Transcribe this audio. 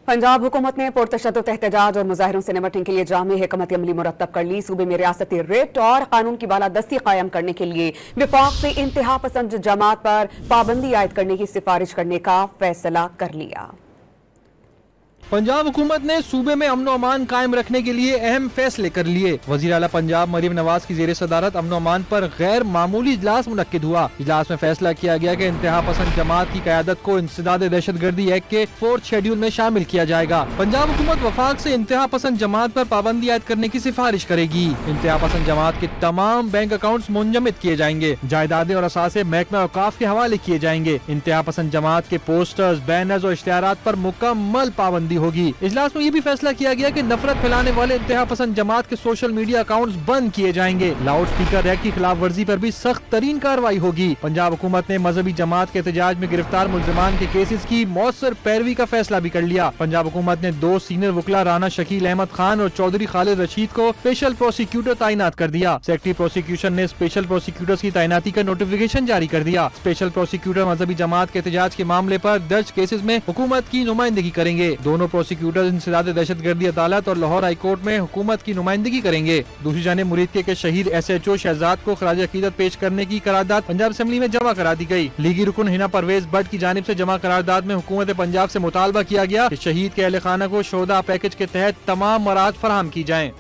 पंजाब हुकूमत ने पुरतशद्दुद एहतजाज और मुजाहरों से निपटने के लिए जामे हिकमत अमली मुरतब कर ली। सूबे में रियासती रिट और कानून की बालादस्ती कायम करने के लिए विफाक से इंतहा पसंद जमात पर पाबंदी आयद करने की सिफारिश करने का फैसला कर लिया। पंजाब हुकूमत ने सूबे में अमन अमान कायम रखने के लिए अहम फैसले कर लिए। वजीर आला पंजाब मरीम नवाज की जेर सदारत अमन अमान पर गैर मामूली इजलास मुनक्किद हुआ। इजलास में फैसला किया गया कि इंतहा पसंद जमात की क़यादत को इंसदाद दहशतगर्दी एक्ट के 4th शेड्यूल में शामिल किया जाएगा। पंजाब हुकूमत वफाक से इंतहा पसंद जमात पर पाबंदी आयद करने की सिफारिश करेगी। इंतहा पसंद जमात के तमाम बैंक अकाउंट मुंजमद किए जाएंगे। जायदादें और असासे महकमा औकाफ के हवाले किए जाएंगे। इंतहा पसंद जमात के पोस्टर्स, बैनर्स और इश्तिहारात पर मुकम्मल पाबंदी होगी। इजलास में ये भी फैसला किया गया कि नफरत फैलाने वाले इंतहा पसंद जमात के सोशल मीडिया अकाउंट्स बंद किए जाएंगे। लाउड स्पीकर एक्ट की खिलाफ वर्जी पर भी सख्त तरीन कार्रवाई होगी। पंजाब हुकूमत ने मजहबी जमात के एहतजाज में गिरफ्तार मुल्जिमान के केसेस की मौसर पैरवी का फैसला भी कर लिया। पंजाब हुकूमत ने 2 सीनियर वकला राना शकील अहमद खान और चौधरी खालिद रशीद को स्पेशल प्रोसिक्यूटर तैनात कर दिया। सेक्रेटरी प्रोसिक्यूशन ने स्पेशल प्रोसिक्यूटर्स की तैनाती का नोटिफिकेशन जारी कर दिया। स्पेशल प्रोसिक्यूटर मजहबी जमात के एहतजाज के मामले पर दर्ज केसेस में हुकूमत की नुमाइंदगी करेंगे। दोनों प्रोसिक्यूटर इंसदाद दहशतगर्दी अदालत और लाहौर हाई कोर्ट में हुकूमत की नुमाइंदगी करेंगे। दूसरी जानिब मुरीद के शहीद SHO शहजाद को खराज अकीदत पेश करने की करारदाद पंजाब असेंबली में जमा करा दी गई। लीगी रुकन हिना परवेज भट्ट की जानिब से जमा करारदाद में हुकूमत पंजाब से मुतालबा किया गया कि शहीद के अहल खाना को शोहदा पैकेज के तहत तमाम मराहत फराहम की जाएं।